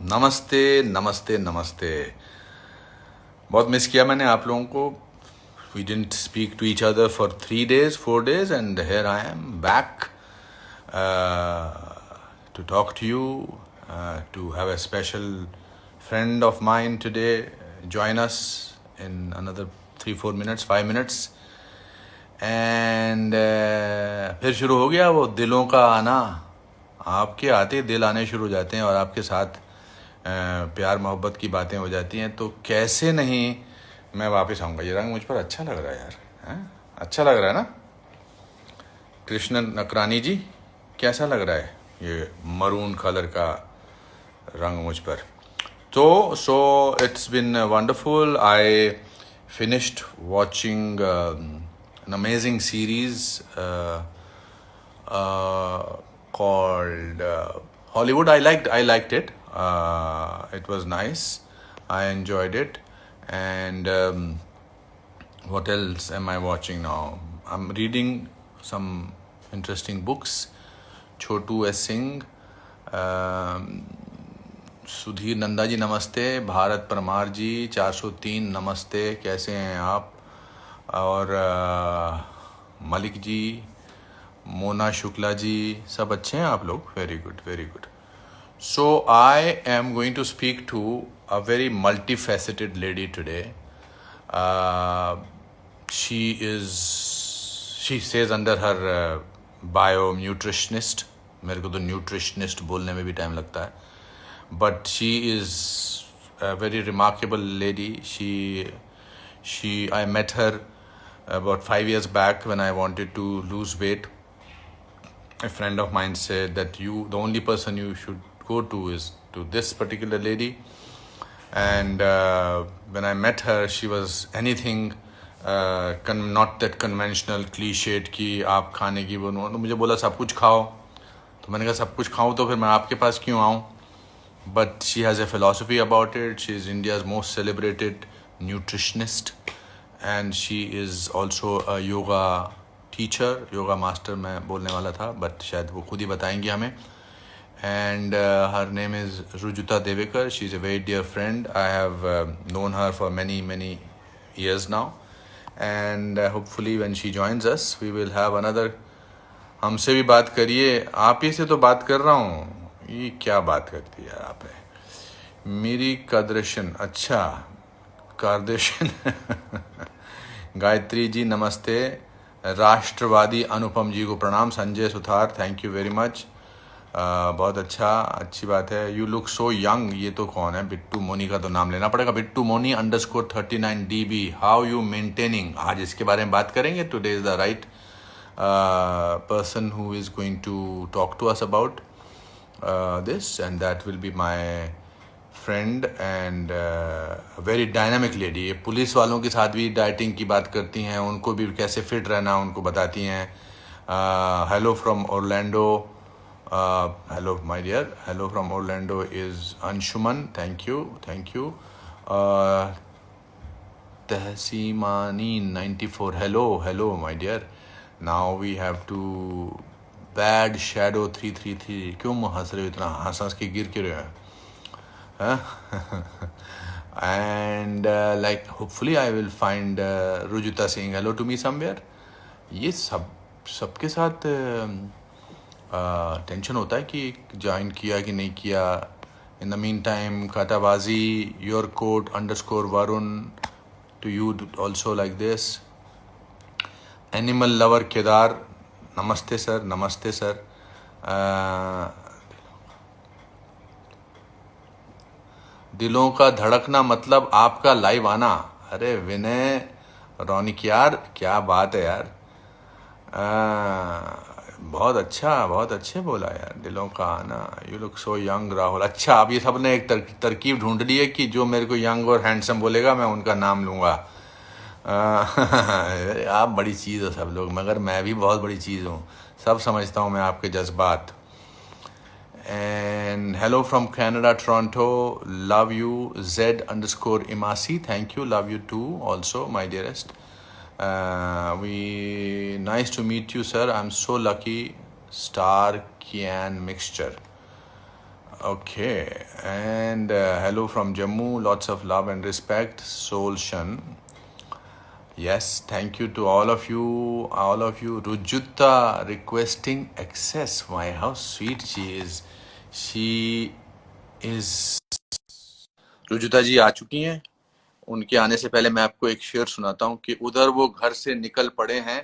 नमस्ते नमस्ते नमस्ते। बहुत मिस किया मैंने आप लोगों को। We didn't speak to each other for 3 days 4 days and here I am back to talk to you, to have a special friend of mine today join us in another 3-4 minutes 5 minutes and फिर शुरू हो गया वो दिलों का आना। आपके आते दिल आने शुरू हो जाते हैं और आपके साथ प्यार मोहब्बत की बातें हो जाती हैं, तो कैसे नहीं मैं वापस आऊँगा। ये रंग मुझ पर अच्छा लग रहा है यार, हैं? अच्छा लग रहा है ना कृष्ण नकरानी जी? कैसा लग रहा है ये मरून कलर का रंग मुझ पर? तो so it's been wonderful. I finished watching an amazing series called Hollywood. I liked it. It was nice. I enjoyed it. And what else am I watching now? I'm reading some interesting books. Chotu S. Singh, Sudhir Nanda ji नमस्ते, भारत परमार जी 403 नमस्ते, कैसे हैं आप? और मलिक जी, मोना शुक्ला जी, सब अच्छे हैं आप लोग? Very good very good. So I am going to speak to a very multifaceted lady today. She says under her bio nutritionist. मेरे को तो न्यूट्रिशनिस्ट बोलने में भी टाइम लगता है, but she is a very remarkable lady. I met her about 5 years back when I wanted to lose weight. A friend of mine said that the only person you should go to is to this particular lady. And when I met her, she was anything not that conventional, cliched कि आप खाने की बनो। तो मुझे बोला सब कुछ खाओ, तो मैंने कहा सब कुछ खाऊं तो फिर मैं आपके पास क्यों आऊं? But she has a philosophy about it. She is India's most celebrated nutritionist, and she is also a yoga teacher, yoga master मैं बोलने वाला था, but शायद वो खुद ही बताएंगी हमें. And her name is Rujuta Devekar. She is a very dear friend. I have known her for many years now, and hopefully when she joins us, we will have another. हमसे भी बात करिए, आप ही से तो बात कर रहा हूँ। ये क्या बात करती है आपने? मेरी कादर्शन, अच्छा कार्देशन गायत्री जी नमस्ते, राष्ट्रवादी अनुपम जी को प्रणाम, Sanjay Suthar thank you very much. बहुत अच्छा, अच्छी बात है। You look so young. ये तो कौन है? बिट्टू मोनी का तो नाम लेना पड़ेगा। Bittu Moni _39 DB, how you maintaining? आज इसके बारे में बात करेंगे। Today is the right person who is going to talk to us about this, and that will be my friend and a very dynamic lady. ये पुलिस वालों के साथ भी डाइटिंग की बात करती हैं, उनको भी कैसे फिट रहना उनको बताती हैं। Hello from Orlando, hello my dear, hello from Orlando is Anshuman, thank you. तहसीमानी 94, hello my dear. Now we have to bad shadow 333. क्यों हंस रहे हो इतना? हंस के गिर क्यों रहे हैं? And like hopefully I will find Rujuta saying hello to me somewhere. ये सबके साथ टेंशन होता है कि ज्वाइन किया कि नहीं किया। In the meantime, Katabazi, your code _Varun to you also like this. Animal lover Kedar नमस्ते सर। दिलों का धड़कना मतलब आपका लाइव आना। अरे विनय रौनिक यार, क्या बात है यार। बहुत अच्छे बोला यार, दिलों का आना। You look so young Rahul. अच्छा, अब ये सब ने एक तरकीब ढूंढ ली है कि जो मेरे को यंग और हैंडसम बोलेगा मैं उनका नाम लूँगा। आप बड़ी चीज़ हो सब लोग, मगर मैं भी बहुत बड़ी चीज़ हूँ। सब समझता हूँ मैं आपके जज्बात। And hello from Canada Toronto, love you Z_Imasi, thank you, love you too also my dearest. We nice to meet you sir, I am so lucky. Star can mixture, Okay, and hello from Jammu. Lots of love and respect. Soul Shan. Yes, thank you to all of you. All of you. Rujuta requesting access. Why? How sweet she is. She is. Rujuta ji आ चुकी हैं. उनके आने से पहले मैं आपको एक शेर सुनाता हूँ कि उधर वो घर से निकल पड़े हैं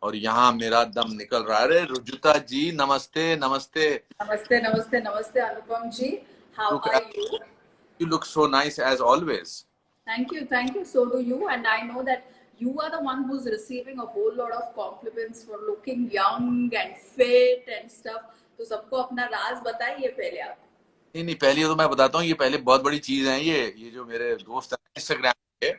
और यहाँ मेरा दम निकल रहा है. अरे रुजुता जी नमस्ते नमस्ते. Namaste, namaste, namaste, Anupam ji. How Look, are you? you look so nice as always. Thank you, thank you. So do you. And I know that you are the one who's receiving a whole lot of compliments for looking young and fit and stuff. तो सबको अपना राज बताइए पहले आप. नहीं, पहले तो मैं बताता हूँ, ये पहले बहुत बड़ी चीज है. ये जो मेरे दोस्त हैं इंस्टाग्राम पे,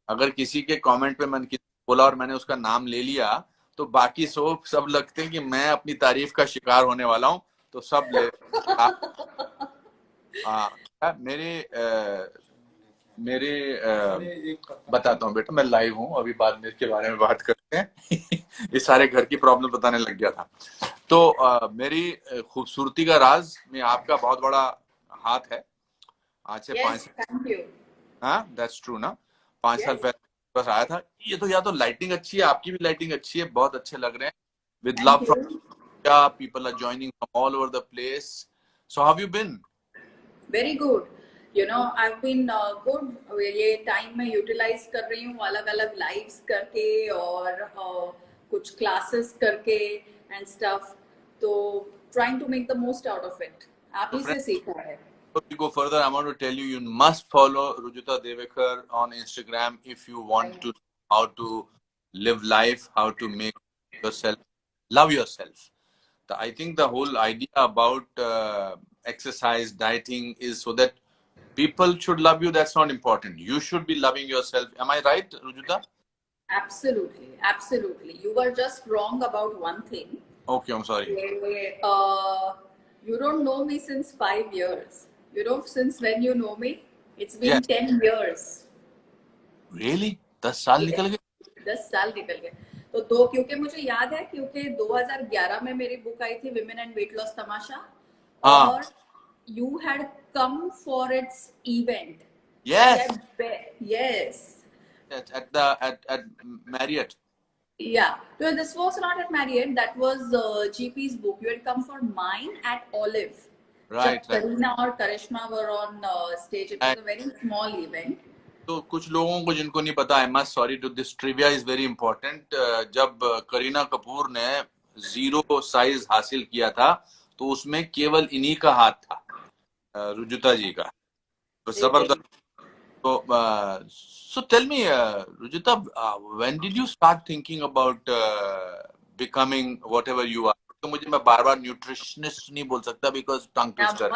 अगर किसी के कमेंट पे मैंने बोला और मैंने उसका नाम ले लिया तो बाकी सब लगते हैं कि मैं अपनी तारीफ का शिकार होने वाला हूँ. तो सब ले मेरे बताता हूँ बेटा, मैं लाइव हूँ अभी, बाद में इसके बारे में बात करते हैं. ये सारे घर की प्रॉब्लम बताने लग गया था. तो मेरी खूबसूरती का राज में आपका बहुत बड़ा हाथ है. आज से 5 हाँ दैट्स ट्रू ना. 5 साल पहले बस आया था. ये तो या तो लाइटिंग अच्छी है, आपकी भी लाइटिंग अच्छी है, बहुत अच्छे लग रहे हैं. With love from people are joining from all over the place. So how you been? Very good. You know, I've been good. ये टाइम मैं यूटिलाइज कर रही हूँ अलग अलग लाइव्स करके और कुछ क्लासेस करके एंड स्टफ. तो trying to make the most out of it. आप ही से सीखा है. Before we go further, I want to tell you, you must follow Rujuta Devekar on Instagram if you want to know how to live life, how to make yourself, love yourself. I think the whole idea about exercise, dieting is so that people should love you. That's not important. You should be loving yourself. Am I right, Rujuta? Absolutely, absolutely. You were just wrong about one thing. Okay, I'm sorry. You don't know me since 5 years. You know, since when you know me, it's been 10 years. Really? 10 साल निकल गए? 10 साल निकल गए. तो क्योंकि मुझे याद है, क्योंकि 2011 में मेरी बुक आई थी विमेन एंड वेट लॉस तमाशा, और you had come for its event. Yes. Yes. At Marriott. Yeah. So this was not at Marriott. That was GP's book. You had come for mine at Olive. Right. Kareena or Karishma were on stage. It was a very small event. तो कुछ लोगों को जिनको नहीं पता, I must sorry to this trivia is very important. जब करीना कपूर ने 0 size हासिल किया था तो उसमें केवल इन्हीं का हाथ था, रुजुता जी का. तो जबरदस्त. तो so tell me, Rujuta, when did you start thinking about becoming whatever you are? तो मुझे, मैं बार-बार न्यूट्रिशनिस्ट नहीं बोल सकता because tongue twister.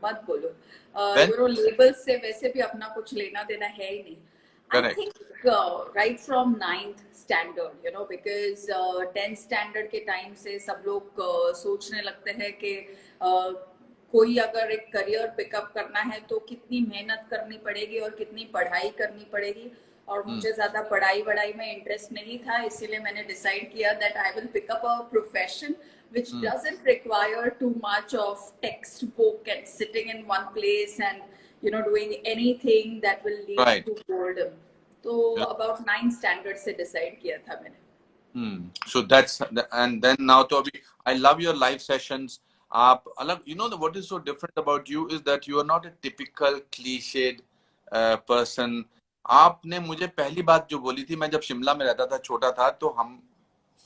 मत बोलो. लेबल्स से वैसे भी अपना कुछ लेना देना है ही नहीं. I think right from 9th standard, you know, because 10th standard के टाइम से सब लोग सोचने लगते हैं कि कोई अगर एक करियर पिकअप करना है तो कितनी मेहनत करनी पड़ेगी और कितनी पढ़ाई करनी पड़ेगी. और मुझे ज्यादा पढ़ाई में इंटरेस्ट नहीं था, इसीलिए मैंने डिसाइड किया that I will pick up a profession which doesn't require too much of textbook and sitting in one place and, you know, doing anything that will lead to boredom. So about 9 standards से decide किया था मैंने. So that's, and then now तो अभी I love your live sessions. आप अलग, you know, what is so different about you is that you are not a typical cliched person. आपने मुझे पहली बात जो बोली थी, मैं जब शिमला में रहता था, छोटा था, तो हम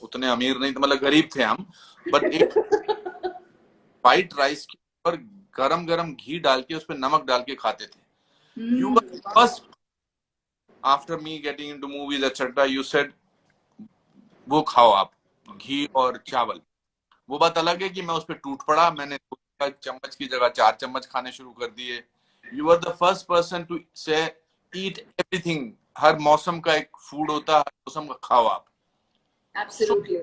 उतने अमीर नहीं थे, मतलब गरीब थे हम, बट एक व्हाइट राइस के ऊपर गरम गरम घी डाल के उस पर नमक डाल के खाते थे. You were first, after me getting into movies etc, you said वो खाओ आप, घी और चावल. वो बात अलग है कि मैं उस पर टूट पड़ा, मैंने चम्मच की जगह 4 चम्मच खाने शुरू कर दिए. You were the first person to say eat everything. हर मौसम का एक फूड होता है, हर मौसम का खाओ आप. Absolutely.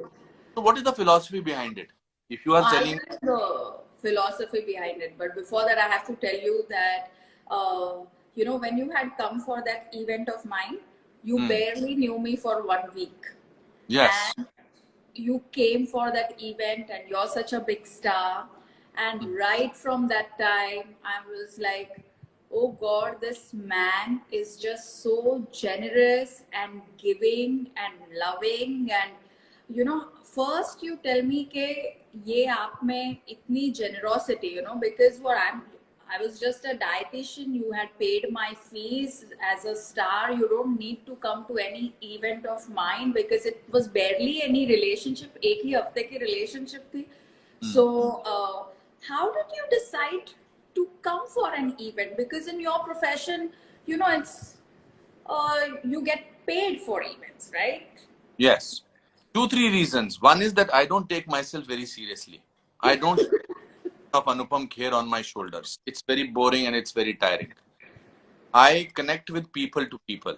So what is the philosophy behind it? If you are telling the philosophy behind it, but before that I have to tell you that you know, when you had come for that event of mine, you barely knew me for 1 week. Yes. And you came for that event and you're such a big star And right from that time, I was like, oh God, this man is just so generous and giving and loving. And first you tell me ke ye aap mein itni generosity, because I was just a dietitian. You had paid my fees as a star. You don't need to come to any event of mine, because it was barely any relationship. एक ही हफ्ते की relationship थी. So how did you decide to come for an event? Because in your profession, it's you get paid for events, right? Yes. 2-3 reasons. One is that I don't take myself very seriously. I don't have Anupam Kher on my shoulders. It's very boring and it's very tiring. I connect with people to people.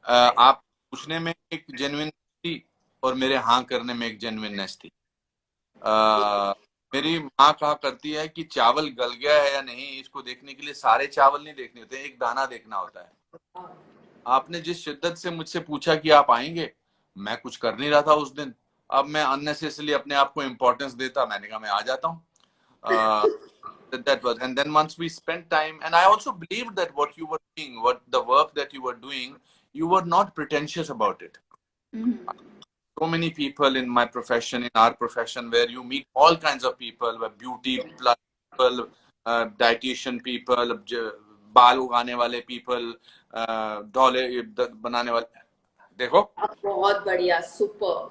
आप पूछने में एक genuine थी और मेरे हाँ करने में एक जेन्युइननेस थी. मेरी माँ कहा करती है कि चावल गल गया है या नहीं, इसको देखने के लिए सारे चावल नहीं देखने होते, एक दाना देखना होता है. आपने जिस शिद्दत से मुझसे पूछा कि आप आएंगे, मैं कुछ कर नहीं रहा था उस दिन. अब मैं अननेसेसरली अपने आप को इम्पोर्टेंस देता, मैंने कहा मैं आ जाता हूँ. That was, and then once we spent time, and I also believed that what you were doing, what the work that you were doing, you were not pretentious about it. So many people in my profession, in our profession, where you meet all kinds of people, beauty plus people, dietitian people, बाल उगाने वाले people, डोले बनाने वाले. देखो बहुत बढ़िया. Super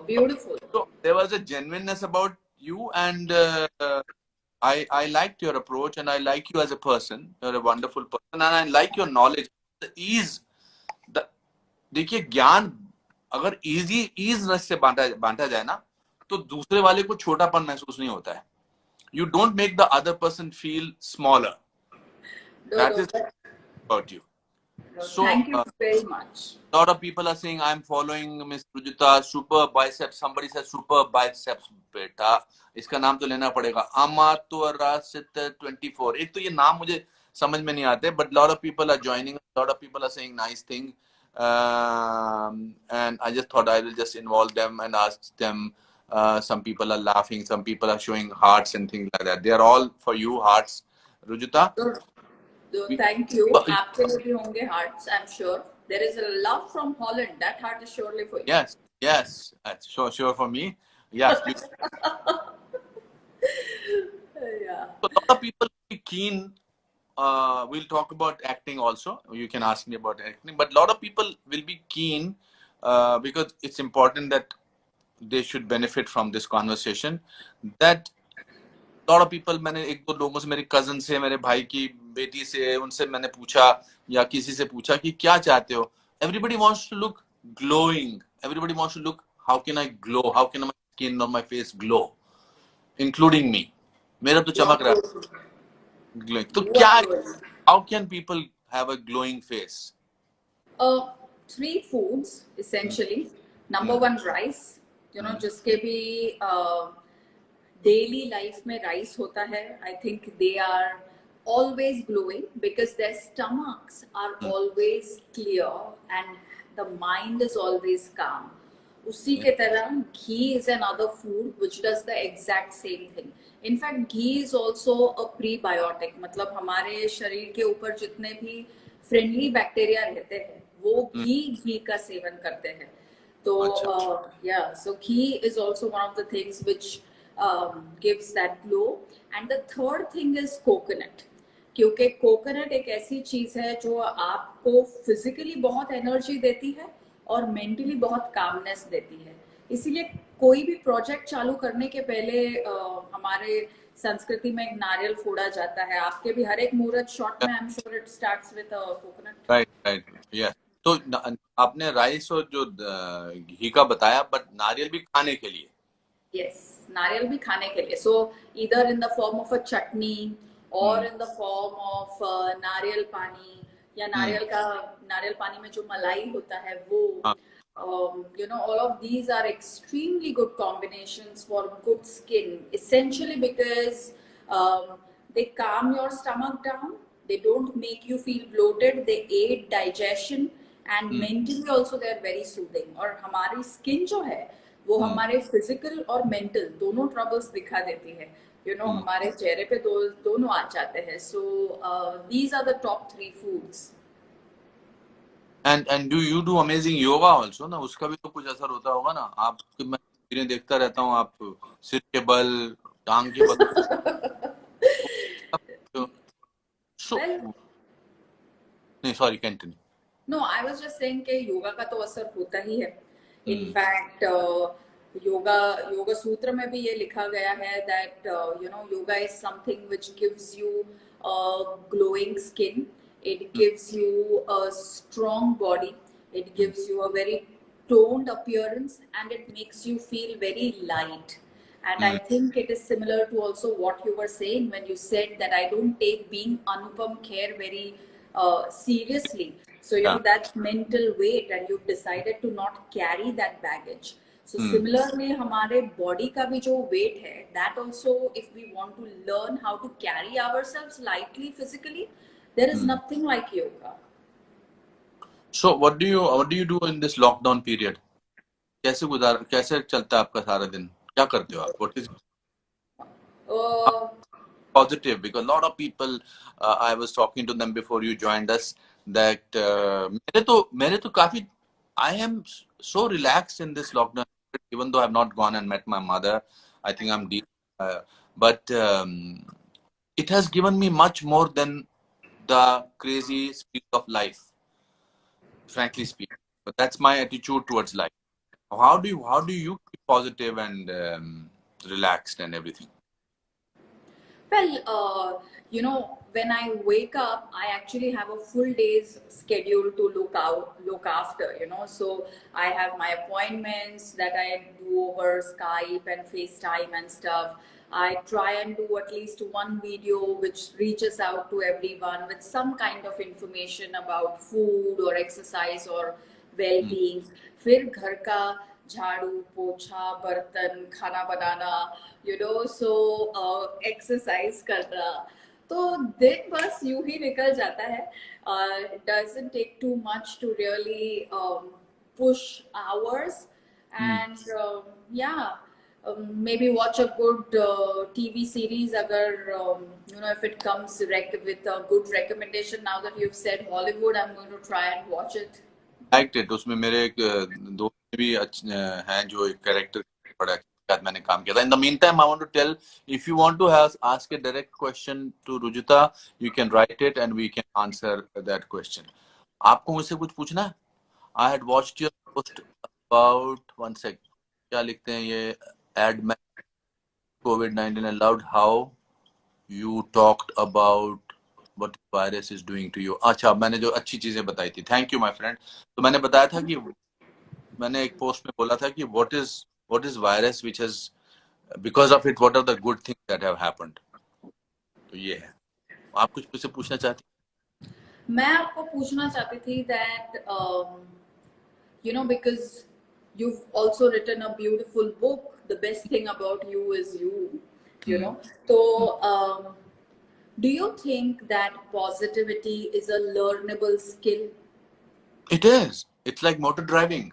beautiful. So there was a genuineness about you, and I liked your approach, and I like you as a person. You're a wonderful person, and I like your knowledge, the ease. देखिए ज्ञान अगर ease से बांटा जाए ना, तो दूसरे वाले को छोटापन महसूस नहीं होता है. You don't make the other person feel smaller. That is about you. So, thank you very much. A lot of people are saying, I'm following Miss Rujita, super biceps. Somebody says super biceps. बेटा इसका नाम तो लेना पड़ेगा. Amaturasit 24. एक तो ये नाम मुझे समझ में नहीं आते, but lot of people are joining. A lot of people are saying nice thing, and I just thought I will just involve them and ask them. Some people are laughing, some people are showing hearts and things like that. They are all for you, hearts, Rujita. Thank you. आपके लिए भी होंगे hearts, I'm sure. There is a love from Holland. That heart is surely for you. Yes, that's sure for me. Yes. Yeah. So a lot of people will be keen. We'll talk about acting also. You can ask me about acting, but a lot of people will be keen because it's important that they should benefit from this conversation. That a lot of people, मैंने एक दो लोगों से, मेरे cousin से, मेरे भाई की बेटी से, उनसे मैंने पूछा या किसी से पूछा कि क्या चाहते हो. Everybody wants to look glowing. Everybody wants to look, how can I glow? How can my skin or my face glow? Including me. मेरा तो चमक रहा है. Glowing. तो क्या, how can people have a glowing face? 3 foods essentially. Number 1, rice. जिसके भी daily life में rice होता है, I think they are always glowing because their stomachs are always clear and the mind is always calm. उसी के तरह ghee is another food which does the exact same thing. In fact, ghee is also a prebiotic. मतलब हमारे शरीर के ऊपर जितने भी friendly bacteria रहते हैं, वो घी का सेवन करते हैं. तो yeah, so ghee is also one of the things which gives that glow. And the third thing is coconut. क्योंकि कोकोनट एक ऐसी चीज है जो आपको फिजिकली बहुत एनर्जी देती है और मेंटली बहुत कामनेस देती है. इसीलिए कोई भी प्रोजेक्ट चालू करने के पहले हमारे संस्कृति में एक नारियल फोड़ा जाता है. आपके भी हर एक मुहूर्त शॉट में I am sure it starts with coconut. Right. Yes. तो आपने राइस और जो घी का बताया, बट नारियल भी खाने के लिए. यस, नारियल भी खाने के लिए. So either in the form of a chutney or in the form of नारियल पानी, या नारियल पानी में जो मलाई होता है वो. All of these are extremely good combinations for good skin, essentially because they calm your stomach down, they don't make you feel bloated, they aid digestion and mentally also they are very soothing. और हमारी skin जो है वो हमारे physical और mental दोनों troubles दिखा देती है, हमारे चेहरे पे दोनों आ जाते हैं. So these are the top 3 foods. And do you do amazing yoga also ना? उसका भी तो कुछ असर होता होगा ना? आप, मैं तस्वीरें देखता रहता हूँ, आप सिर के बल, टांग के बल. सो Well, नहीं, sorry, continue. No, I was just saying कि योगा का तो असर होता ही है. हम्म. इनफैक्ट योगा योगा सूत्र में भी ये लिखा गया है that yoga is something which gives you glowing skin, it gives you a strong body, it gives you a very toned appearance, and it makes you feel very light. And I think it is similar to also what you were saying when you said that I don't take being Anupam Kher very seriously. So, that's mental weight, and you've decided to not carry that baggage. So, similarly, हमारे body का भी जो weight है, that also, if we want to learn how to carry ourselves lightly physically, there is nothing like yoga. So what do you do in this lockdown period? कैसे चलता है आपका सारा दिन? क्या करते हो आप? What is Uh, positive? Because a lot of people, I was talking to them before you joined us, that मेरे तो काफी, I am so relaxed in this lockdown, even though I have not gone and met my mother. I think I'm deep, but it has given me much more than the crazy speed of life, frankly speaking. But that's my attitude towards life. How do you keep positive and relaxed and everything? Well, when I wake up, I actually have a full day's schedule to look after, So I have my appointments that I do over Skype and FaceTime and stuff. I try and do at least one video which reaches out to everyone with some kind of information about food or exercise or well-being. फिर घर का झाड़ू पोछा बर्तन खाना बनाना, exercise करना, तो दिन बस यूं ही निकल जाता है. Doesn't take too much to really push hours. And maybe watch a good TV series agar if it comes with a good recommendation. Now that you've said Hollywood, I'm going to try and watch it. Liked it. उसमें मेरे एक दोस्त भी हैं जो एक character बड़ा साथ मैंने काम किया था. In the meantime, I want to tell, if you want to ask a direct question to Rujita, you can write it and we can answer that question. आपको मुझसे कुछ पूछना है? I had watched your post about, one sec, क्या लिखते हैं ये ad में, COVID-19 allowed, how you talked about what virus is doing to you. अच्छा, मैंने जो अच्छी चीजें बताई थी. Thank you my friend. तो मैंने बताया था कि मैंने एक पोस्ट में बोला था कि what is virus which has, because of it, what are the good things that have happened. तो ये है. आप कुछ मुझसे पूछना चाहती? मैं आपको पूछना चाहती थी that because you've also written a beautiful book. The best thing about you is you know. So do you think that positivity is a learnable skill? It is. It's like motor driving.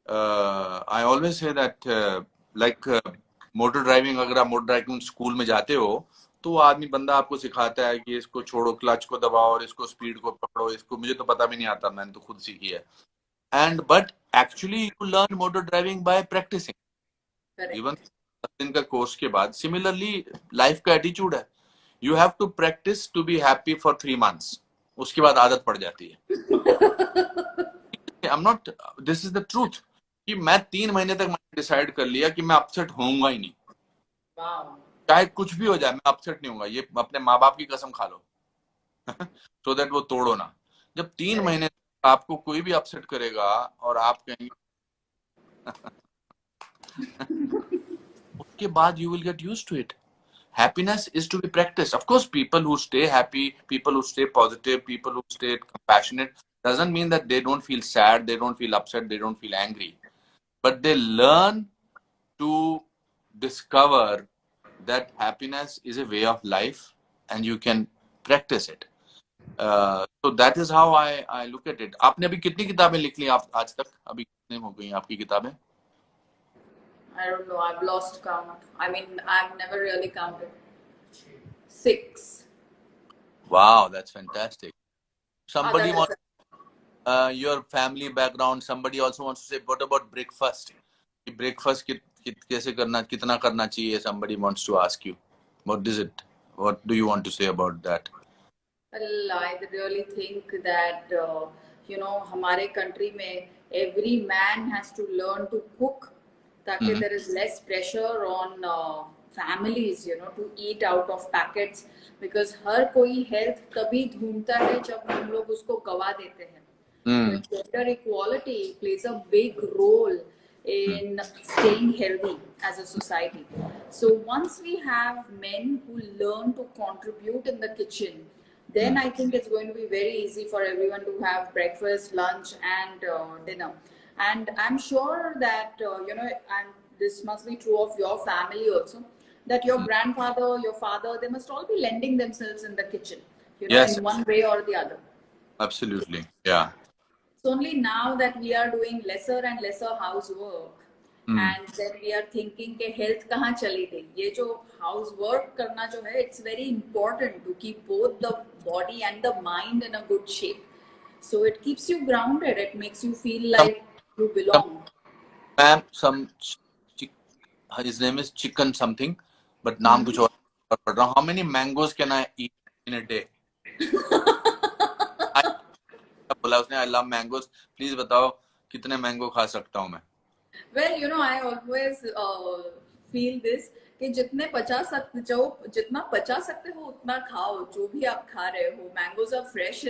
I always say that motor driving, अगर आप motor driving school में जाते हो तो आदमी बंदा आपको सिखाता है कि इसको छोड़ो, क्लच को दबाओ और इसको स्पीड को पकड़ो. इसको मुझे तो पता भी नहीं आता, मैंने तो खुद सीखी है. And but actually you learn motor driving by practicing. Even 10 दिन का कोर्स के बाद. सिमिलरली लाइफ का एटीट्यूड है, you have to practice to be happy for 3 months. उसके बाद आदत पड़ जाती है. I am not, this is the truth, कि मैं 3 महीने तक मैंने डिसाइड कर लिया कि मैं अपसेट होऊंगा ही नहीं. चाहे कुछ भी हो जाए, मैं अपसेट नहीं होऊंगा. ये अपने माँ बाप की कसम खा लो. सो दैट वो तोड़ो ना. जब 3 महीने आपको कोई भी अपसेट करेगा और आप कहेंगे, उसके बाद you will get used to it. Happiness is to be practiced. Of course, people who stay happy, people who stay positive, people who stay compassionate, doesn't mean that they don't feel sad, they don't feel upset, they don't feel angry. But they learn to discover that happiness is a way of life and you can practice it. So that is how I look at it. आपने अभी कितनी किताबें लिख ली आप आज तक? अभी कितनी हो गई आपकी किताबें? I don't know. I've lost count. I mean, I've never really counted. 6. Wow, that's fantastic. Other Somebody than wants your family background. Somebody also wants to say, what about breakfast? Breakfast कैसे करना, कितना करना चाहिए? Somebody wants to ask you. What is it? What do you want to say about that? well, I really think that हमारे country में every man has to learn to cook, ताकि Mhm. there is less pressure on families, to eat out of packets, because हर कोई health तभी ढूंढता है जब हम लोग उसको गवा देते हैं. Mm. Gender equality plays a big role in staying healthy as a society. So once we have men who learn to contribute in the kitchen, then I think it's going to be very easy for everyone to have breakfast, lunch, and dinner. And I'm sure that, and this must be true of your family also, that your grandfather, your father, they must all be lending themselves in the kitchen, Yes, in one way or the other. absolutely. Yeah. It's only now that we are doing lesser and lesser housework, and then we are thinking कि health कहाँ चली गई. ये जो housework करना जो है, it's very important to keep both the body and the mind in a good shape. So it keeps you grounded. It makes you feel Some, like you some belong. ma'am, his name is Chicken something, but नाम कुछ और पढ़ रहा हूँ. How many mangoes can I eat in a day? बोला उसने, I love mangoes. Please बताओ कितने mango खा सकता हूँ मैं? Well, I always feel this कि जितना पचा सकते हो उतना खाओ, जो भी आप खा रहे हो. Mangoes are fresh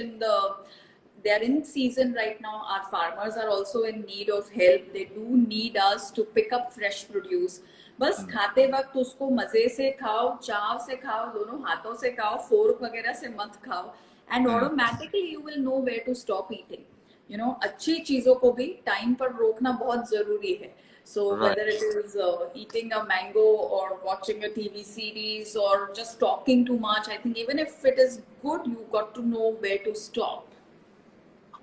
they are in season right now. Our farmers are also in need of help. They do need us to pick up fresh produce. बस खाते वक्त उसको मजे से खाओ, चाव से खाओ, दोनों हाथों से खाओ, फोर्क वगैरह से मत खाओ, and automatically you will know where to stop eating. अच्छी चीजों को भी टाइम पर रोकना बहुत जरूरी है. So Right. whether it is eating a mango or watching a TV series or just talking too much, I think even if it is good, you got to know where to stop.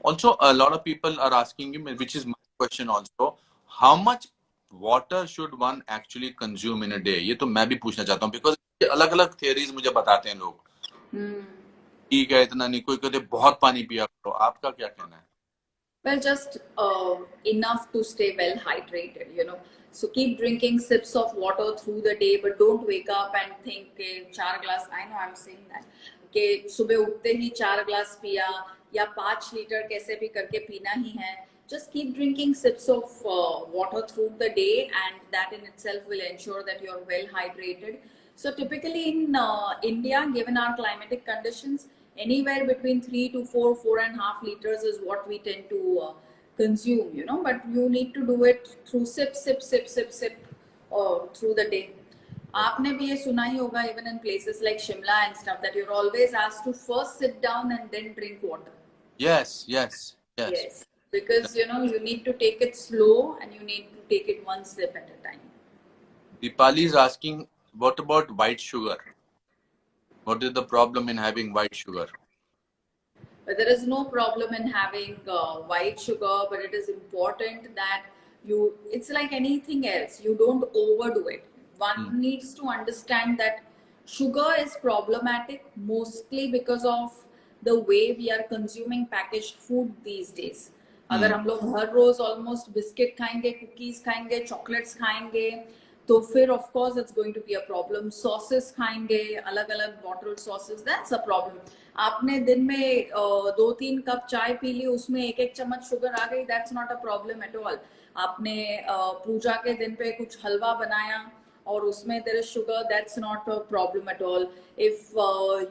Also, a lot of people are asking him, which is my question also, how much water should one actually consume in a day? ये तो मैं भी पूछना चाहता हूँ, because अलग-अलग theories मुझे बताते हैं लोग. ठीक है, इतना नहीं, कोई कहते बहुत पानी पिया करो. आपका क्या कहना है? Well, just enough to stay well hydrated. So keep drinking sips of water through the day, but don't wake up and think, okay, 4 glass. I know I'm saying that. Okay, सुबह उठते ही 4 glass पिया या 5 liter कैसे भी करके पीना ही है. Just keep drinking sips of water through the day, and that in itself will ensure that you're well hydrated. So typically in India, given our climatic conditions, anywhere between 3 to 4.5 liters is what we tend to consume, but you need to do it through sip through the day. आपने भी ये सुना ही होगा, even in places like Shimla and stuff, that you're always asked to first sit down and then drink water. Yes. Because you need to take it slow and you need to take it one sip at a time. Deepali is asking, what about white sugar? What is the problem in having white sugar? But there is no problem in having white sugar, but it is important that it's like anything else, you don't overdo it. One needs to understand that sugar is problematic mostly because of the way we are consuming packaged food these days. अगर हम लोग हर रोज almost biscuit खाएंगे, cookies खाएंगे, chocolates खाएंगे, तो फिर of course it's going to be a problem. Sauces खाएंगे, अलग अलग bottled sauces, that's a problem. आपने दिन में 2-3 कप चाय पी ली, उसमें 1-1 चम्मच शुगर आ गई, that's not a problem at all. आपने पूजा के दिन पे कुछ हलवा बनाया और उसमें there is sugar, that's not a problem at all. If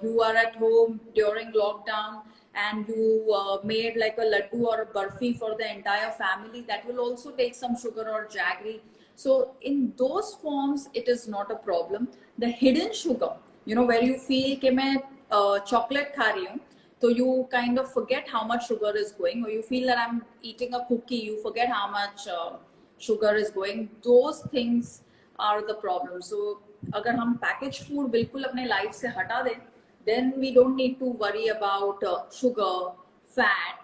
you are at home during lockdown and you made like a laddu or a barfi for the entire family, that will also take some sugar or jaggery. So in those forms, it is not a problem. The hidden sugar, where you feel कि मैं chocolate खा रही हूँ, so you kind of forget how much sugar is going, or you feel that I'm eating a cookie, you forget how much sugar is going. Those things are the problem. So अगर हम packaged food बिल्कुल अपने life से हटा दें, then we don't need to worry about sugar, fat,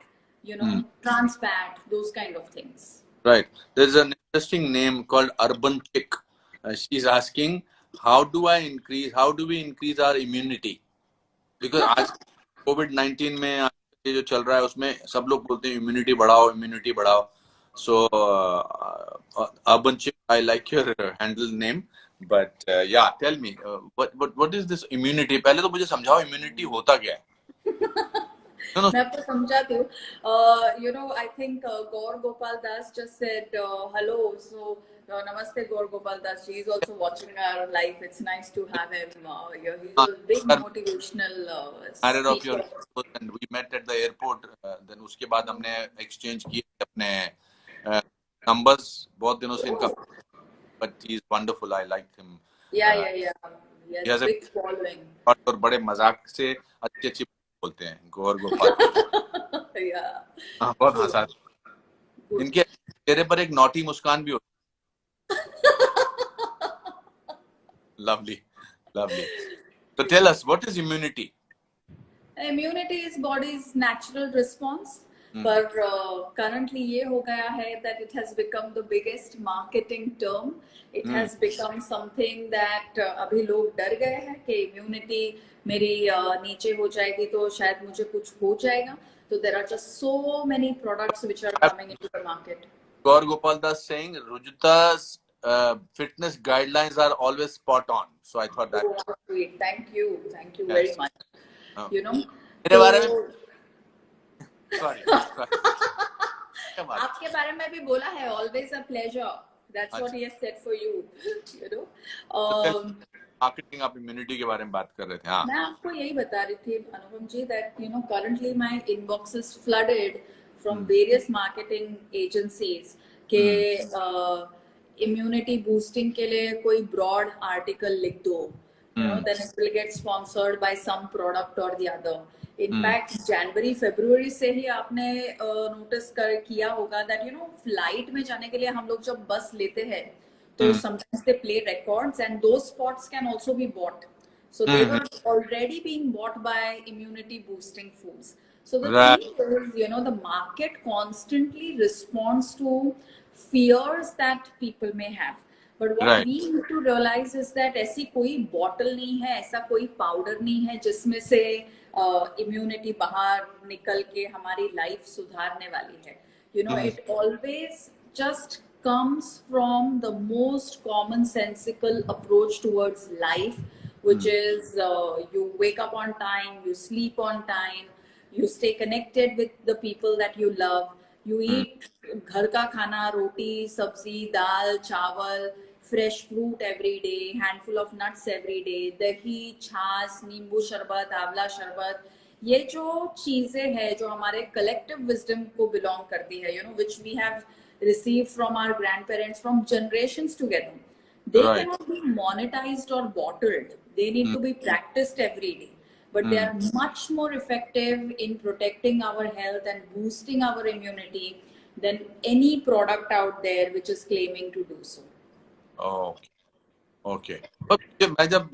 trans fat, those kind of things. Right. There's an interesting name called Urban Chick. She's asking, how do we increase our immunity? Because आज COVID-19 में ये जो चल रहा है उसमें सब लोग बोलते हैं immunity बढ़ाओ. So Urban Chick, I like your handle name, but yeah, tell me what is this immunity? पहले तो मुझे समझाओ immunity होता क्या है? No. मैं आपको समझाती हूँ. You know, I think Gaur Gopal Das just said hello. So namaste, Gaur Gopal Das. He is also watching our live. It's nice to have him here. He's a big motivational Married of your speaker. and we met at the airport. Then उसके बाद हमने exchange किए अपने numbers. बहुत दिनों से इनका, but he's wonderful. I like him. Yeah. He has a a big following. और बड़े मजाक से अच्छी बोलते हैं गौर गोपाल. Yeah. हाँ, बहुत हंसा. इनके चेहरे पर एक नॉटी मुस्कान भी होती है. Lovely. So tell us, what is immunity? Immunity is body's natural response. पर currently ये हो गया है that it has become the biggest marketing term. It has become something that अभी लोग डर गए हैं कि immunity मेरी नीचे हो जाएगी तो शायद मुझे कुछ हो जाएगा. So there are just so many products which are coming into the market. Gaur Gopal Das saying Rujita's fitness guidelines are always spot on. So I thought that. Oh, sweet. Thank you very much. You know. मेरे बारे में. Sorry. आपके बारे में भी बोला है. Always a pleasure. That's what he has said for you. You know. Marketing of immunity के बारे में बात कर रहे थे. हाँ. मैं आपको यही बता रही थी अनुपम जी that you know currently my inbox is flooded from various marketing agencies के immunity boosting के लिए कोई broad article लिख दो. You know, then it will get sponsored by some product or the other. In fact, January, February से ही आपने notice किया होगा that you know flight में जाने के लिए हम लोग जब बस लेते हैं तो sometimes they play records and those spots can also be bought. So they were already being bought by immunity boosting foods. So the thing is, you know, the market constantly responds to fears that people may have. But what we need to realize is that ऐसी कोई bottle नहीं है, ऐसा कोई powder नहीं है जिसमें से immunity बाहर निकल के हमारी life सुधारने वाली है. You know, it always just comes from the most commonsensical approach towards life, which is you wake up on time, you sleep on time, you stay connected with the people that you love, you eat घर का खाना, रोटी, सब्जी, दाल, चावल, fresh fruit every day, handful of nuts every day, दही, छाछ, नींबू शरबत, आंवला शरबत, ये जो चीजें हैं जो हमारे collective wisdom को belong करती है, you know, which we have received from our grandparents from generations together. They cannot be monetized or bottled. They need to be practiced every day. But they are much more effective in protecting our health and boosting our immunity than any product out there which is claiming to do so. Okay. मैं जब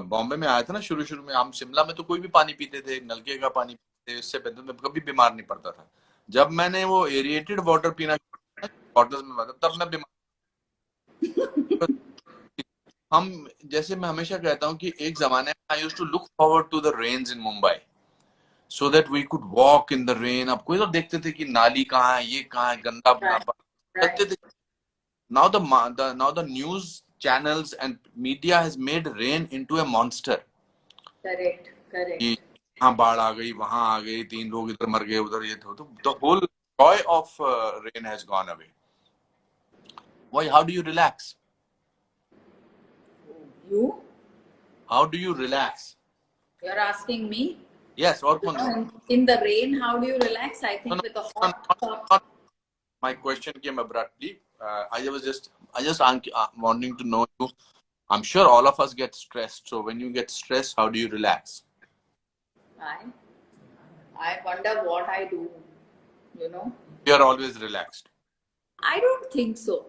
बॉम्बे में आया था ना शुरू में, हम शिमला में तो कोई भी पानी पीते थे, नलके का पानी पीते थे, इससे पहले मैं कभी बीमार नहीं पड़ता था. जब मैंने वो एरिएटेड वाटर पीना बॉटल्स में तब मैं बीमार. हम जैसे मैं हमेशा कहता हूँ कि एक जमाने में I used to look forward to the rains in Mumbai so that we could walk in the rain. अब कोई तो देखते थे कि नाली कहाँ है, ये कहाँ है, गंदा करते थे. Now the news channels and media has made rain into a monster. Correct. हाँ, बाढ़ आ गई, वहां आ गई, 3 लोग इधर मर गए, उधर ये तो the whole joy of rain has gone away. Why? How do you relax? You? How do you relax? You're asking me? Yes. Or in the rain, how do you relax? I think with a hot. My question came abruptly. I just wanting to know you. I'm sure all of us get stressed. So when you get stressed, how do you relax? I wonder what I do. You know. You're always relaxed. I don't think so.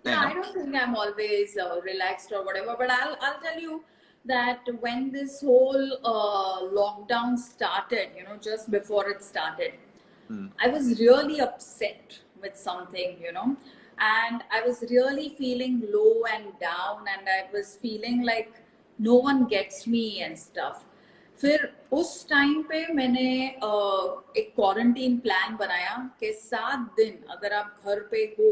Yeah, I don't think I'm always relaxed or whatever. But I'll tell you that when this whole lockdown started, you know, just before it started, I was really upset with something, you know, and I was really feeling low and down, and I was feeling like no one gets me and stuff. फिर उस time पे मैंने एक quarantine plan बनाया कि 7 दिन अगर आप घर पे हो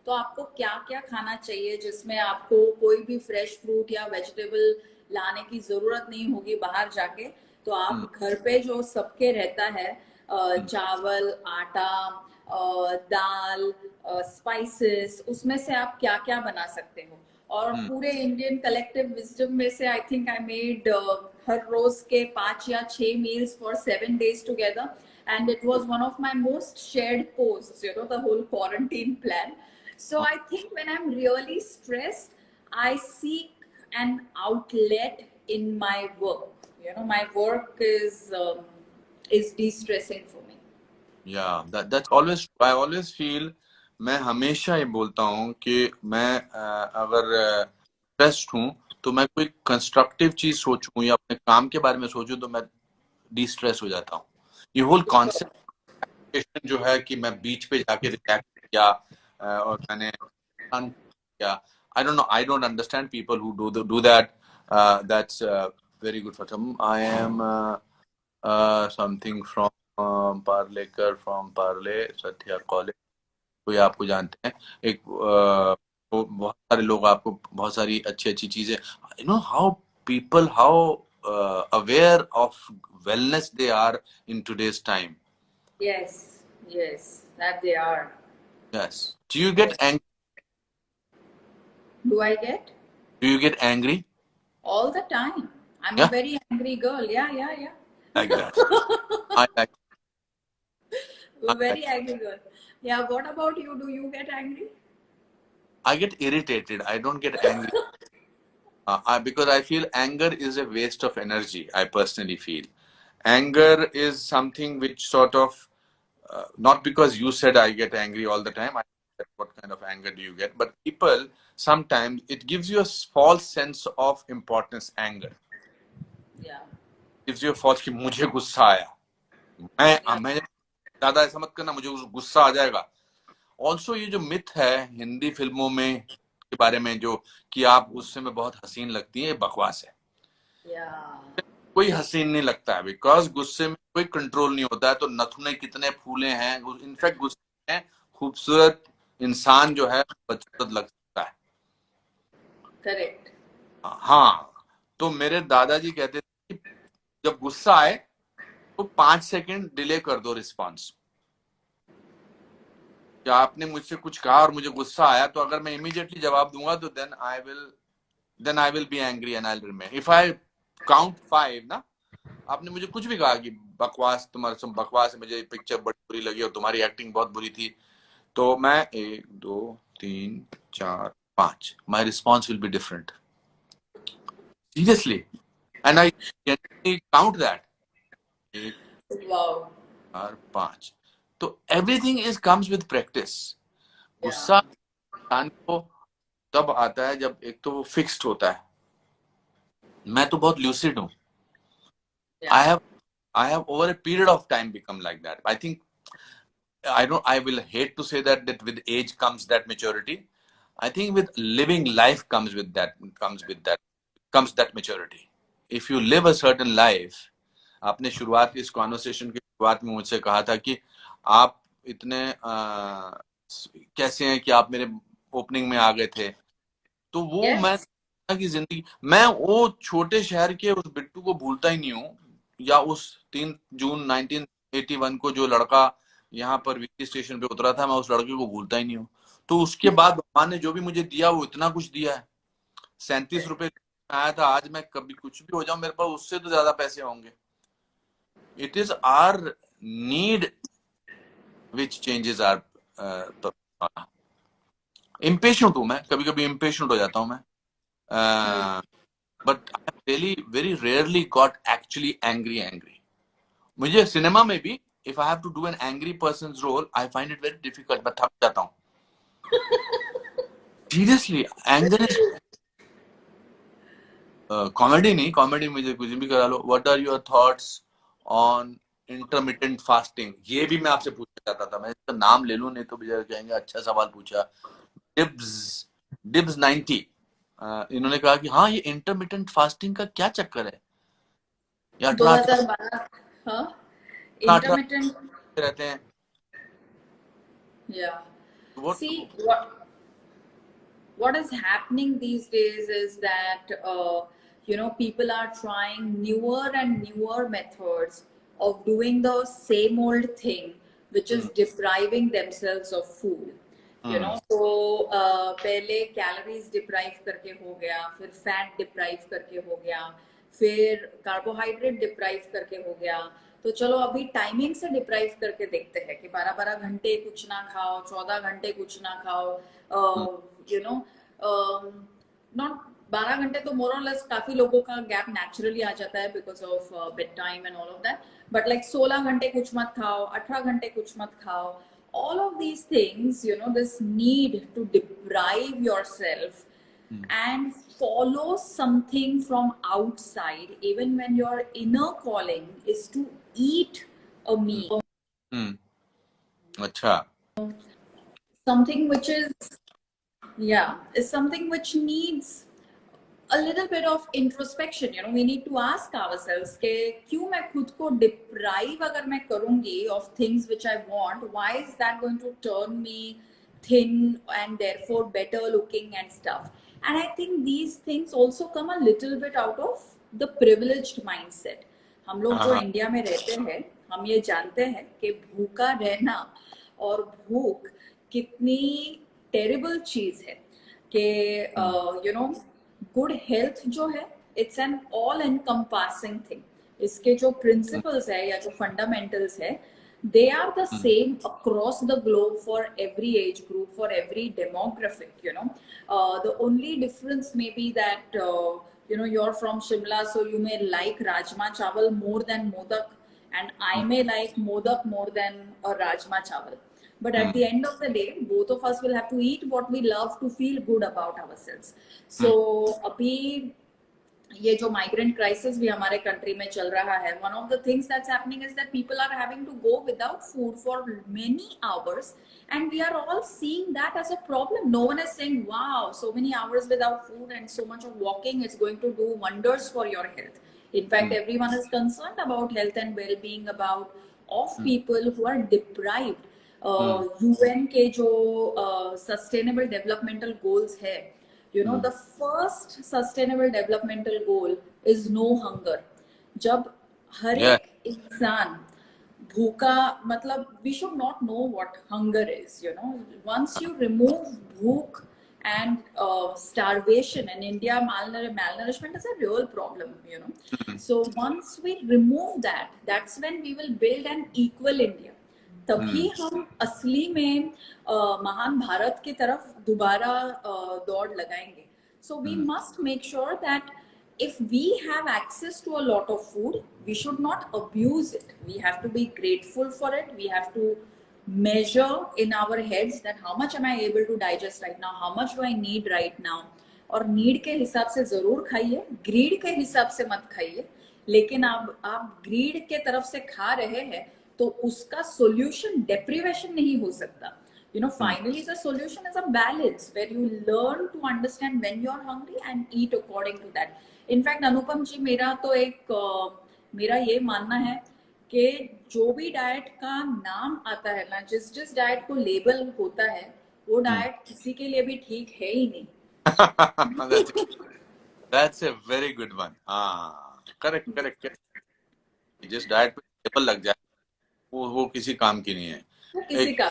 तो आपको क्या क्या खाना चाहिए, जिसमें आपको कोई भी फ्रेश फ्रूट या वेजिटेबल लाने की जरूरत नहीं होगी बाहर जाके। तो आप घर पे जो सबके रहता है, चावल, आटा, दाल, स्पाइसेस, उसमें से आप क्या क्या बना सकते हो। और पूरे इंडियन कलेक्टिव विजडम में से I think I made her रोज के 5 या 6 meals for 7 days together, and it was one of my most shared posts, you know, the whole quarantine plan. So I think when I'm really stressed, I seek an outlet in my work. You know, my work is de-stressing for me. Yeah, that's always, I always feel, मैं हमेशा ये बोलता हूँ कि मैं अगर stressed हूँ तो मैं कोई कंस्ट्रक्टिव चीज सोचूं या अपने काम के बारे में सोचूं तो मैं डिस्ट्रेस हो जाता हूँ. ये होल कॉन्सेप्ट जो है कि मैं बीच पे जाके रिलैक्स किया और मैंने किया, I don't understand people who do that. That's very good for them. I am something from Parlekar from Parle Satya College. कोई आपको जानते हैं, एक तो बहुत सारे लोग आपको बहुत सारी अच्छी अच्छी चीजें, you know how people, how aware of wellness they are in today's time. Yes, yes, that they are. Yes. Do you get angry? Do I get? Do you get angry? All the time. I'm Yeah. a very angry girl. Yeah, yeah, yeah. Like that. I like. A very angry girl. Yeah. What about you? Do you get angry? I get irritated. I don't get angry. Because I feel anger is a waste of energy. I personally feel anger is something which sort of not because you said I get angry all the time. I said, what kind of anger do you get? But people sometimes it gives you a false sense of importance. Anger. Yeah. Gives you a false कि मुझे गुस्सा आया. मैं ज़्यादा ऐसा मत करना, मुझे गुस्सा आ जाएगा. ऑल्सो ये जो मिथ है हिंदी फिल्मों में के बारे में जो कि आप गुस्से में बहुत हसीन लगती है, बकवास है. कोई हसीन नहीं लगता है बिकॉज गुस्से में कोई कंट्रोल नहीं होता है. तो नथुने कितने फूले हैं, इनफैक्ट गुस्से में खूबसूरत इंसान जो है बदसूरत लग सकता है. करेक्ट. हाँ, तो मेरे दादाजी कहते थे कि जब गुस्सा आए तो 5 सेकंड डिले कर दो रिस्पॉन्स. क्या आपने मुझसे कुछ कहा और मुझे गुस्सा आया तो अगर मैं इमीडिएटली जवाब दूंगा तो then I will be angry and I'll remain. If I count 5 ना, आपने मुझे कुछ भी कहा कि बकवास, तुम्हारा सब बकवास है, मुझे पिक्चर बड़ी बुरी लगी और तुम्हारी एक्टिंग बहुत बुरी थी, तो मैं 1 2 3 4 5 my response will be different. Seriously. And I generally count that. 1 Wow. 4 5. तो everything comes with practice. गुस्सा इंसान को तब आता है जब एक तो वो फिक्स्ड होता है. मैं तो बहुत lucid हूँ. I have over a period of time become like that. I think I will hate to say that with age comes that maturity. I think with living life comes that maturity. If you live a certain life, आपने शुरुआत इस conversation की शुरुआत में मुझसे कहा था कि आप इतने कैसे हैं कि आप मेरे ओपनिंग में आ गए थे. तो वो मैं की जिंदगी, मैं वो छोटे शहर के उस बिट्टू को भूलता ही नहीं हूँ, या उस 3 जून 1981 को जो लड़का यहाँ पर वीटी स्टेशन पे उतरा था, मैं उस लड़के को भूलता ही नहीं हूँ. तो उसके बाद भगवान ने जो भी मुझे दिया वो इतना कुछ दिया है. 37 रुपए आया था, आज मैं कभी कुछ भी हो जाऊं मेरे पास उससे तो ज्यादा पैसे होंगे. It is our need which changes are. Impatient हूं मैं, कभी कभी इम्पेशेंट हो जाता हूं मैं. But I really very rarely got actually angry. मुझे सिनेमा में भी if I have to do an angry person's role, I find it very difficult. मैं थक जाता हूँ. Seriously, anger is comedy नहीं, comedy मुझे कुछ भी करा लो. What are your thoughts on intermittent fasting, ये भी मैं आपसे पूछना चाहता था, मैं इसका नाम ले लूं नहीं तो बेचारे कहेंगे अच्छा सवाल पूछा। डिब्स डिब्स 90 इन्होंने कहा कि हाँ ये इंटरमिटेंट फास्टिंग का क्या चक्कर है, ये 18 2012, हाँ, 18 इंटरमिटेंट, रहते हैं। yeah. वो See, what is happening these days is that people are trying newer and newer methods of doing the same old thing, which is depriving themselves of food. तो पहले कैलोरीज डिप्राइव करके हो गया, फिर fat deprive करके हो गया, फिर कार्बोहाइड्रेट डिप्राइव करके हो गया। तो चलो अभी टाइमिंग से डिप्राइव करके देखते हैं कि 12-12 घंटे कुछ ना खाओ, 14 घंटे कुछ ना खाओ, नॉट 12 घंटे तो मोर और लेस काफी लोगों का गैप नेचुरली आ जाता है because of bed time and all of that, but like 16 घंटे कुछ मत खाओ, 18 घंटे कुछ मत खाओ। All of these things, this need to deprive yourself and follow something from outside, even when your inner calling is to eat a meal. अच्छा, Something which is something which needs a little bit of introspection. We need to ask ourselves कि क्यों मैं खुद को deprive अगर मैं करूंगी of things which I want, why is that going to turn me thin and therefore better looking and stuff? And I think these things also come a little bit out of the privileged mindset. हम लोग जो India में रहते हैं, हम ये जानते हैं कि भूखा रहना और भूख कितनी टेरिबल चीज है, कि गुड हेल्थ जो है it's an all encompassing thing. इसके जो प्रिंसिपल्स है या जो फंडामेंटल्स है, they are the same across the globe for every age group, for every demographic. The only difference may be that you're from Shimla, so you may like rajma chawal more than modak, and I may like modak more than a rajma chawal. But at the end of the day, both of us will have to eat what we love to feel good about ourselves. So अभी ये जो migrant crisis भी हमारे country में चल रहा है, one of the things that's happening is that people are having to go without food for many hours, and we are all seeing that as a problem. No one is saying wow, so many hours without food and so much of walking is going to do wonders for your health. In fact, everyone is concerned about health and well-being of people who are deprived. UN के जो sustainable developmental goals है, the first sustainable developmental goal is no hunger. जब हर एक इंसान भूखा, मतलब we should not know what hunger is. Once you remove भूख and starvation in India, malnourishment is a real problem. So once we remove that, that's when we will build an equal India. तभी हम असली में महान भारत की तरफ दोबारा दौड़ लगाएंगे. So we must make sure that if we have access to a lot of food, we should not abuse it. We have to be grateful for it. We have to measure in our heads that how much am I able to digest right now, how much do I need right now. और need के हिसाब से जरूर खाइए, grid के हिसाब से मत खाइए. लेकिन आप ग्रीड के तरफ से खा रहे हैं तो उसका solution deprivation नहीं हो सकता. Finally the solution is a balance where you learn to understand when you're hungry and eat according to that. In fact, अनुपम जी, मेरा ये मानना है कि जो भी डाइट का नाम आता है ना, जिस डाइट को लेबल होता है, वो डाइट किसी के लिए भी ठीक है ही नहीं. That's a very good one. Correct. जिस डाइट पे लेबल लग जाए वो किसी काम की नहीं है. वो किसी का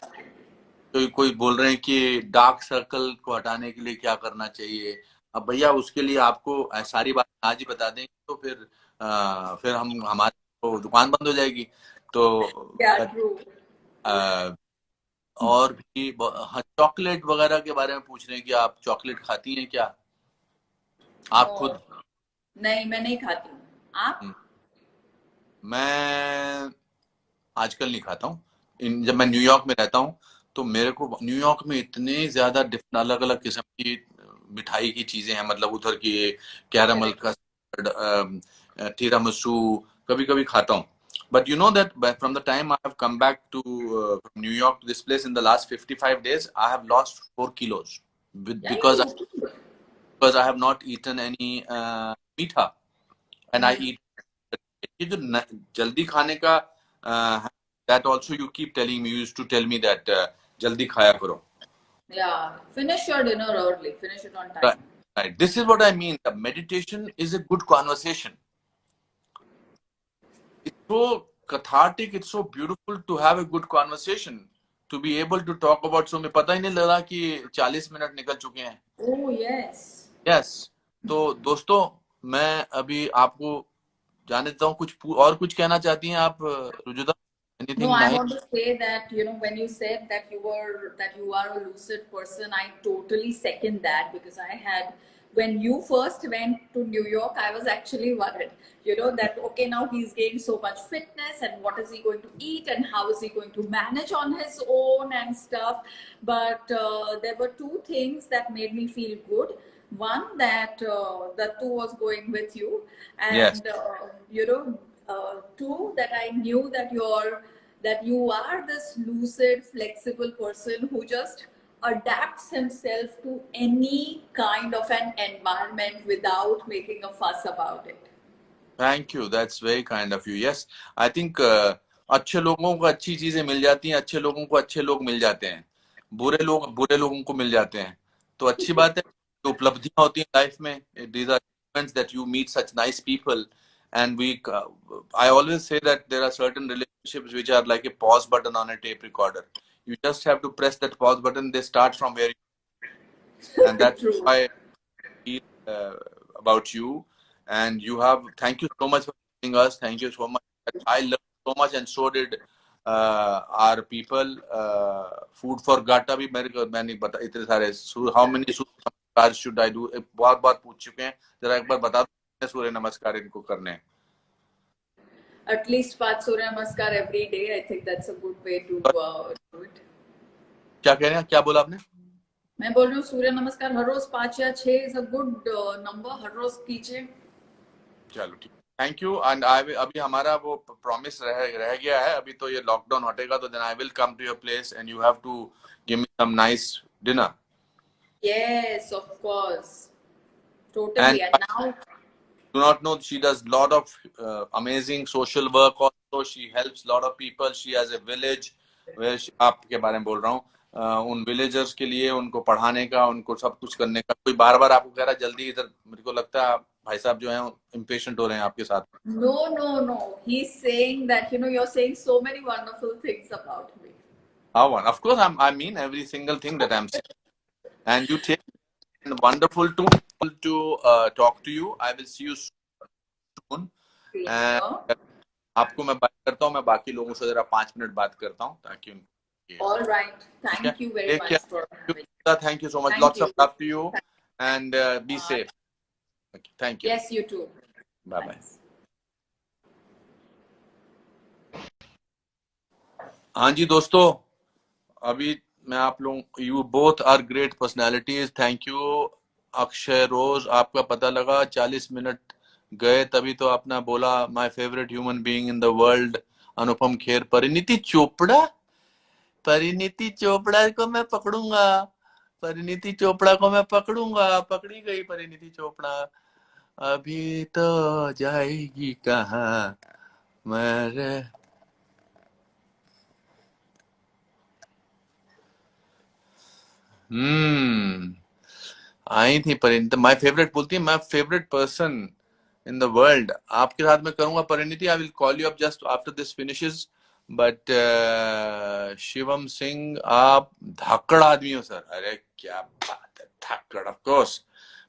तो कोई बोल रहे हैं कि डार्क सर्कल को हटाने के लिए क्या करना चाहिए. अब भैया उसके लिए आपको सारी बात आज ही बता देंगे तो फिर हमारी तो दुकान बंद हो जाएगी. तो और भी चॉकलेट वगैरह के बारे में पूछ रहे हैं कि आप चॉकलेट खाती हैं क्या आप खुद? नहीं, मैं नहीं खाती हूँ. आप? मैं आजकल नहीं खाता हूँ. जब मैं न्यूयॉर्क में रहता हूँ तो मेरे को न्यूयॉर्क में इतने ज्यादा अलग अलग किस्म की मिठाई की चीजें हैं. मतलब उधर की कैरामल का टीरामिसू कभी कभी खाता हूँ. But you know that from the time I have come back to from New York to this place in the last 55 days, I have lost 4 kilos Yeah, because you I have not eaten any meat, and I eat. ये जो जल्दी खाने का that also you keep telling me, you used to tell me that जल्दी खाया करो. yeah, finish your dinner early, finish it on time. Right, right. This is what I mean. The meditation is a good conversation. It's so cathartic. It's so beautiful to have a good conversation. To be able to talk about so, मैं पता ही नहीं लगा कि 40 minute निकल चुके हैं. Oh, yes. Yes. तो दोस्तों, मैं अभी आपको जाने देता हूँ. और कुछ कहना चाहती हैं आप, Rujuta? No, Anything I nice? want to say that, when you said that you are a lucid person, I totally second that, because when you first went to New York, I was actually worried, that okay, now he's gained so much fitness, and what is he going to eat, and how is he going to manage on his own and stuff. But there were two things that made me feel good. One, that Dattu was going with you, Yes. and two, that I knew that you are this lucid, flexible person who just adapts himself to any kind of an environment without making a fuss about it. Thank you. That's very kind of you. Yes, I think अच्छे लोगों को अच्छी चीजें मिल जाती हैं, अच्छे लोगों को अच्छे लोग मिल जाते हैं, बुरे लोग बुरे लोगों को मिल जाते हैं. तो अच्छी बात है, तो उपलब्धियां होती हैं लाइफ में. These are moments that you meet such nice people, and I always say that there are certain relationships which are like a pause button on a tape recorder. You just have to press that pause button. They start from where and that's True. why I feel about you. And thank you so much for joining us. Thank you so much. I learned so much, and so did our people. Food for Gata भी मैंने बता इतने सारे. How many सूर्य नमस्कार should I do? बहुत बार पूछ चुके हैं. जरा एक बार बता दो सूर्य नमस्कार इनको करने हैं. At least 5 Surya Namaskar every day. I think that's a good way to do it. क्या कह रहे हैं? क्या बोला आपने? मैं बोल रही हूँ सूर्य नमस्कार हर रोज 5 या 6 is a good number. हर रोज कीजिए. चलो ठीक. Thank you. एंड अभी हमारा वो प्रॉमिस रह गया है. अभी तो ये लॉकडाउन हटेगा तो then I will come to your place and you have to give me some nice dinner. Yes, of course. Totally. And now do not know, she does lot of amazing social work also. She helps lot of people. She has a village where आपके बारे में बोल रहा हूँ. उन villagers के लिए उनको पढ़ाने का, उनको सब कुछ करने का. कोई बार बार आपको कह रहा है जल्दी इधर. मेरे को लगता है भाई साहब जो हैं impatient हो रहे हैं आपके साथ. No. He's saying that, you're saying so many wonderful things about me. How one? Of course, I mean every single thing that I'm saying. And you take wonderful to talk to you. I will see you soon. And आपको मैं बात करता हूँ. मैं बाकी लोगों से जरा 5 मिनट बात करता हूँ ताकि उनको. All right. Thank you very much for having me. Thank you so much. Lots of love to you, and be safe. Okay, thank you. Yes, you too. Bye bye. हाँ जी दोस्तों, अभी मैं आप लोग, you both are great personalities. Thank you. Akshay रोज, आपका पता लगा 40 minute गए तभी तो आपने बोला my favorite human being in the world, Anupam Kher. Parineeti Chopra को मैं पकड़ूंगा. परिणीति चोपड़ा को मैं पकड़ूंगा. पकड़ी गई परिणीति चोपड़ा. अभी तो जाएगी कहाँ मेरे. आई थी परिणीति. माय फेवरेट बोलती है, my favourite person in the world. आपके साथ में करूंगा Parineeti. I will call you up just after this finishes. But Shivam Singh, आप धाकड़ आदमी हो सर. अरे क्या बात है, धाकड़. Of course,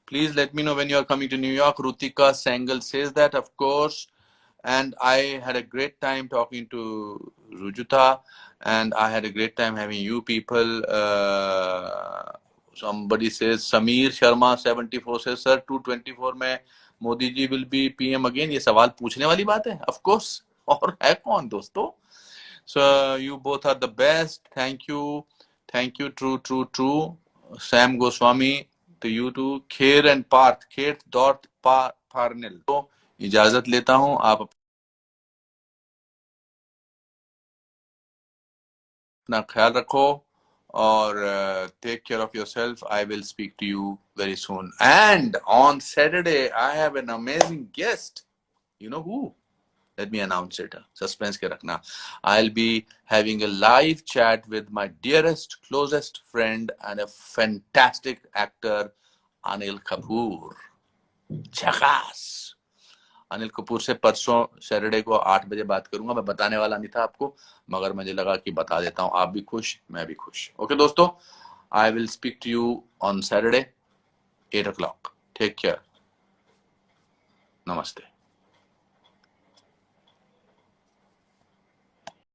please let me know when you are coming to New York. Rutika Sengal says that, of course. And I had a great time talking to Rujuta, and I had a great time having you people. Somebody says, Sameer Sharma 74 says, sir 224 में Modi ji will be PM again. ये सवाल पूछने वाली बात है. Of course. और है कौन दोस्तों? So you both are the best. Thank you. True. Sam Goswami, to you too. Kher and Parth, Kher.Parnell. तो इजाजत लेता हूं. आप अपना ख्याल रखो और take care of yourself. I will speak to you very soon. And on Saturday, I have an amazing guest. You know who? Let me announce it. Suspense ke rakhna. I'll be having a live chat with my dearest, closest friend and a fantastic actor, Anil Kapoor. Chakas. Anil Kapoor से परसों Saturday को 8 बजे बात करूंगा. मैं बताने वाला नहीं था आपको, मगर मुझे लगा कि बता देता हूं. आप भी खुश, मैं भी खुश. ओके दोस्तों, I will speak to you on Saturday 8 o'clock. Take care. नमस्ते.